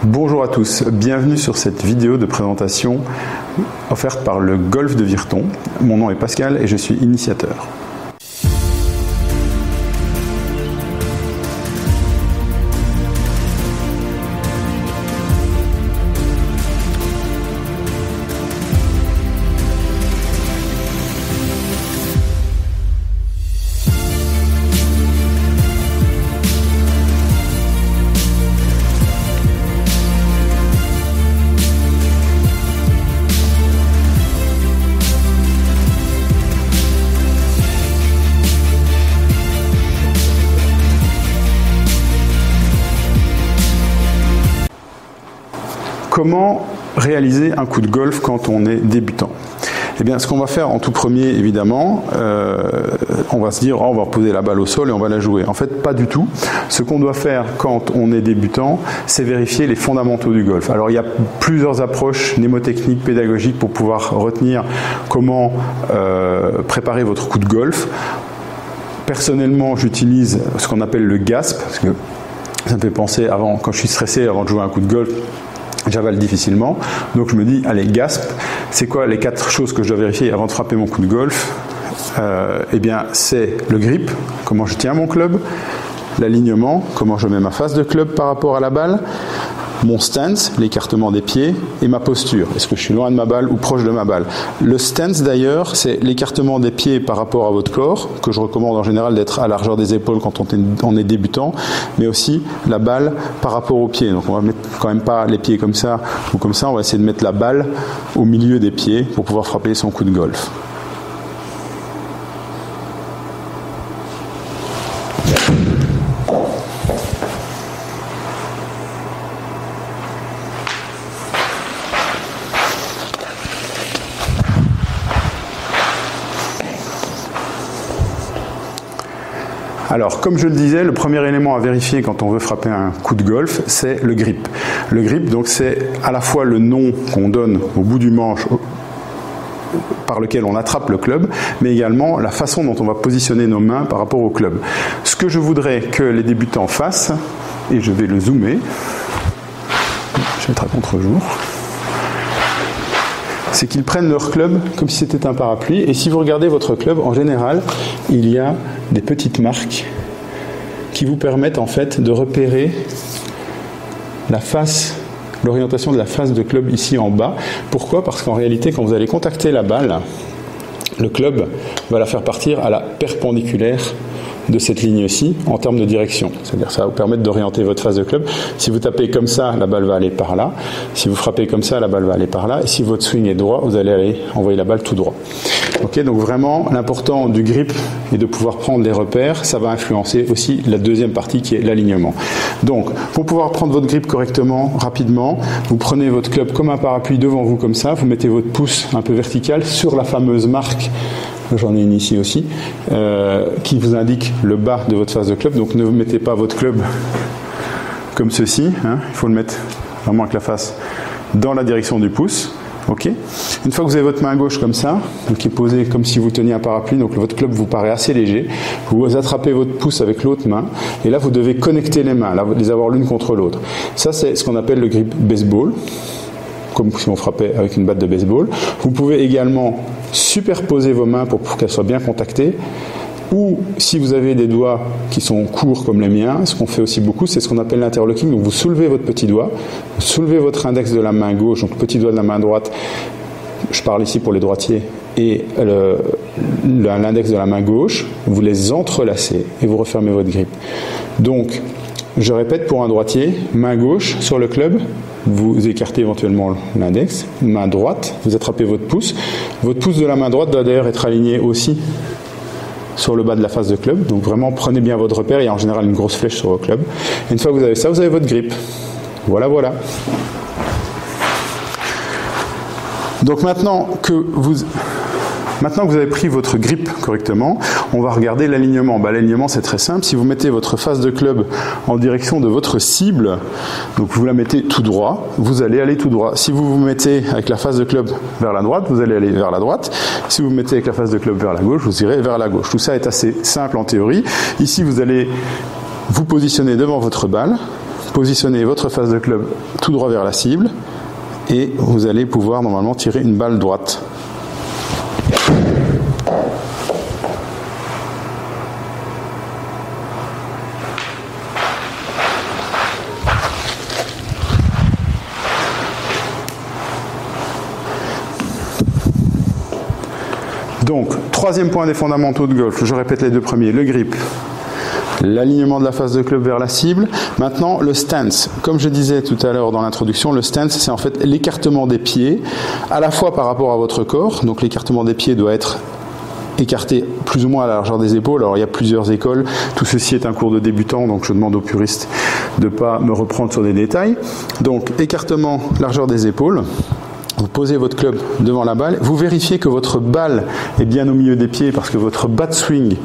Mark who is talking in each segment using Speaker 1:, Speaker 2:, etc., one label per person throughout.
Speaker 1: Bonjour à tous, bienvenue sur cette vidéo de présentation offerte par le Golf de Virton. Mon nom est Pascal et je suis initiateur. Comment réaliser un coup de golf quand on est débutant? Eh bien, ce qu'on va faire en tout premier, évidemment, on va se dire, oh, on va reposer la balle au sol et on va la jouer. En fait, pas du tout. Ce qu'on doit faire quand on est débutant, c'est vérifier les fondamentaux du golf. Alors, il y a plusieurs approches mnémotechniques, pédagogiques pour pouvoir retenir comment préparer votre coup de golf. Personnellement, j'utilise ce qu'on appelle le GASP, parce que ça me fait penser, quand je suis stressé, avant de jouer un coup de golf, j'avale difficilement, donc je me dis, allez, GASP, c'est quoi les 4 choses que je dois vérifier avant de frapper mon coup de golf? Eh bien, c'est le grip, comment je tiens mon club, l'alignement, comment je mets ma face de club par rapport à la balle, mon stance, l'écartement des pieds, et ma posture. Est-ce que je suis loin de ma balle ou proche de ma balle? Le stance d'ailleurs, c'est l'écartement des pieds par rapport à votre corps, que je recommande en général d'être à largeur des épaules quand on est débutant, mais aussi la balle par rapport aux pieds. Donc on va mettre quand même pas les pieds comme ça ou comme ça, on va essayer de mettre la balle au milieu des pieds pour pouvoir frapper son coup de golf. Alors, comme je le disais, le premier élément à vérifier quand on veut frapper un coup de golf, c'est le grip. Le grip, donc, c'est à la fois le nom qu'on donne au bout du manche par lequel on attrape le club, mais également la façon dont on va positionner nos mains par rapport au club. Ce que je voudrais que les débutants fassent, et je vais le zoomer, je vais être à contre-jour, c'est qu'ils prennent leur club comme si c'était un parapluie. Et si vous regardez votre club, en général, il y a des petites marques qui vous permettent en fait de repérer la face, l'orientation de la face de club ici en bas. Pourquoi? Parce qu'en réalité, quand vous allez contacter la balle, le club va la faire partir à la perpendiculaire de cette ligne-ci en termes de direction. C'est-à-dire ça va vous permettre d'orienter votre face de club. Si vous tapez comme ça, la balle va aller par là. Si vous frappez comme ça, la balle va aller par là. Et si votre swing est droit, vous allez aller envoyer la balle tout droit. Okay, donc vraiment, l'important du grip est de pouvoir prendre les repères. Ça va influencer aussi la deuxième partie qui est l'alignement. Donc, pour pouvoir prendre votre grip correctement, rapidement, vous prenez votre club comme un parapluie devant vous comme ça. Vous mettez votre pouce un peu vertical sur la fameuse marque, j'en ai une ici aussi, qui vous indique le bas de votre face de club. Donc ne mettez pas votre club comme ceci, hein. Il faut le mettre vraiment avec la face dans la direction du pouce. Okay. Une fois que vous avez votre main gauche comme ça, donc qui est posée comme si vous teniez un parapluie, donc votre club vous paraît assez léger, vous attrapez votre pouce avec l'autre main, et là vous devez connecter les mains, là, les avoir l'une contre l'autre. Ça c'est ce qu'on appelle le grip baseball, comme si on frappait avec une batte de baseball. Vous pouvez également superposer vos mains pour qu'elles soient bien contactées, ou si vous avez des doigts qui sont courts comme les miens, ce qu'on fait aussi beaucoup, c'est ce qu'on appelle l'interlocking. Donc vous soulevez votre petit doigt, vous soulevez votre index de la main gauche, donc le petit doigt de la main droite, je parle ici pour les droitiers, et l'index de la main gauche, vous les entrelacez et vous refermez votre grip. Donc, je répète pour un droitier, main gauche sur le club, vous écartez éventuellement l'index, main droite, vous attrapez votre pouce de la main droite doit d'ailleurs être aligné aussi sur le bas de la face de club, donc vraiment prenez bien votre repère, il y a en général une grosse flèche sur le club. Et une fois que vous avez ça, vous avez votre grip. Voilà. Donc maintenant que vous avez pris votre grip correctement, on va regarder l'alignement. L'alignement, c'est très simple. Si vous mettez votre face de club en direction de votre cible, donc vous la mettez tout droit, vous allez aller tout droit. Si vous vous mettez avec la face de club vers la droite, vous allez aller vers la droite. Si vous vous mettez avec la face de club vers la gauche, vous irez vers la gauche. Tout ça est assez simple en théorie. Ici, vous allez vous positionner devant votre balle, positionnez votre face de club tout droit vers la cible et vous allez pouvoir normalement tirer une balle droite. Donc, troisième point des fondamentaux de golf, je répète les deux premiers, le grip, l'alignement de la face de club vers la cible. Maintenant, le stance. Comme je disais tout à l'heure dans l'introduction, le stance, c'est en fait l'écartement des pieds, à la fois par rapport à votre corps. Donc, l'écartement des pieds doit être écarté plus ou moins à la largeur des épaules. Alors, il y a plusieurs écoles. Tout ceci est un cours de débutant, donc je demande aux puristes de ne pas me reprendre sur des détails. Donc, écartement, largeur des épaules. Vous posez votre club devant la balle, vous vérifiez que votre balle est bien au milieu des pieds parce que votre bat swing,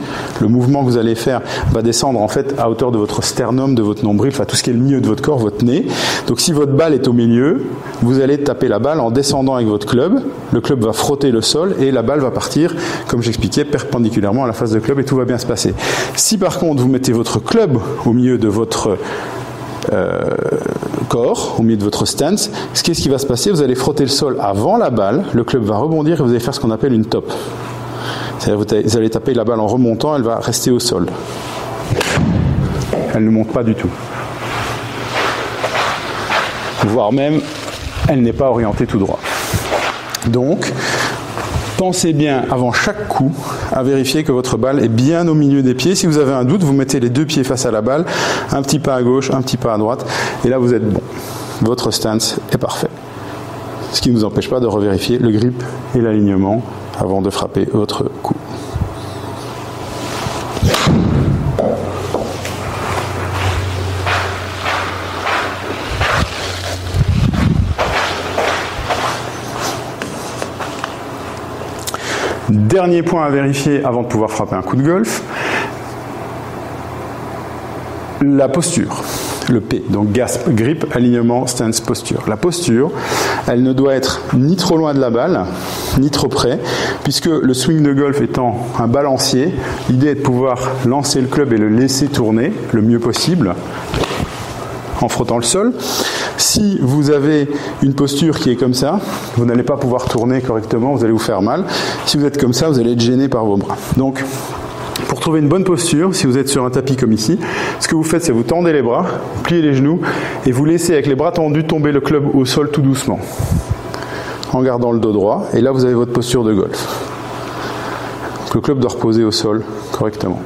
Speaker 1: le mouvement que vous allez faire, va descendre en fait à hauteur de votre sternum, de votre nombril, enfin tout ce qui est le milieu de votre corps, votre nez. Donc si votre balle est au milieu, vous allez taper la balle en descendant avec votre club, le club va frotter le sol et la balle va partir, comme j'expliquais, perpendiculairement à la face de club et tout va bien se passer. Si par contre vous mettez votre club au milieu de votre corps, au milieu de votre stance, qu'est-ce qui va se passer? Vous allez frotter le sol avant la balle, le club va rebondir et vous allez faire ce qu'on appelle une top. C'est-à-dire vous allez taper la balle en remontant, elle va rester au sol. Elle ne monte pas du tout. Voire même, elle n'est pas orientée tout droit. Donc, pensez bien avant chaque coup à vérifier que votre balle est bien au milieu des pieds. Si vous avez un doute, vous mettez les deux pieds face à la balle, un petit pas à gauche, un petit pas à droite, et là vous êtes bon. Votre stance est parfait. Ce qui ne nous empêche pas de revérifier le grip et l'alignement avant de frapper votre coup. Dernier point à vérifier avant de pouvoir frapper un coup de golf, la posture, le P, donc gasp, grip, alignement, stance, posture. La posture, elle ne doit être ni trop loin de la balle, ni trop près, puisque le swing de golf étant un balancier, l'idée est de pouvoir lancer le club et le laisser tourner le mieux possible en frottant le sol. Si vous avez une posture qui est comme ça, vous n'allez pas pouvoir tourner correctement, vous allez vous faire mal. Si vous êtes comme ça, vous allez être gêné par vos bras. Donc, pour trouver une bonne posture, si vous êtes sur un tapis comme ici, ce que vous faites, c'est vous tendez les bras, pliez les genoux et vous laissez avec les bras tendus tomber le club au sol tout doucement, en gardant le dos droit. Et là, vous avez votre posture de golf. Donc, le club doit reposer au sol correctement.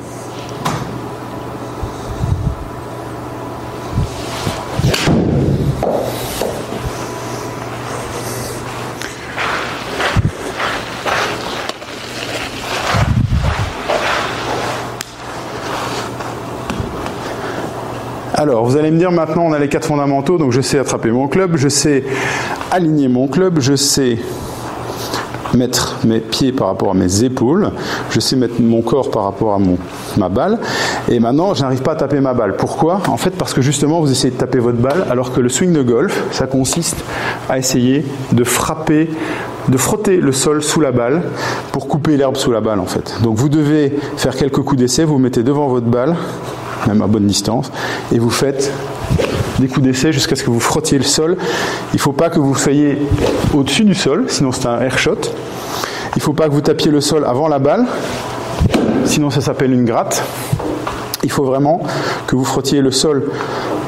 Speaker 1: Alors, vous allez me dire maintenant, on a les 4 fondamentaux, donc je sais attraper mon club, je sais aligner mon club, je sais mettre mes pieds par rapport à mes épaules, je sais mettre mon corps par rapport à ma balle, et maintenant, je n'arrive pas à taper ma balle. Pourquoi? En fait, parce que justement, vous essayez de taper votre balle, alors que le swing de golf, ça consiste à essayer de frapper, de frotter le sol sous la balle pour couper l'herbe sous la balle, en fait. Donc, vous devez faire quelques coups d'essai, vous mettez devant votre balle, même à bonne distance, et vous faites des coups d'essai jusqu'à ce que vous frottiez le sol. Il ne faut pas que vous soyez au-dessus du sol, sinon c'est un air shot. Il ne faut pas que vous tapiez le sol avant la balle, sinon ça s'appelle une gratte. Il faut vraiment que vous frottiez le sol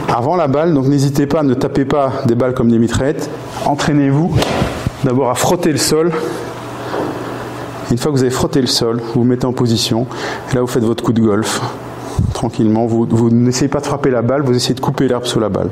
Speaker 1: avant la balle, donc n'hésitez pas, ne tapez pas des balles comme des mitraillettes. Entraînez-vous d'abord à frotter le sol. Une fois que vous avez frotté le sol, vous vous mettez en position, et là vous faites votre coup de golf. Tranquillement, vous n'essayez pas de frapper la balle, vous essayez de couper l'herbe sous la balle.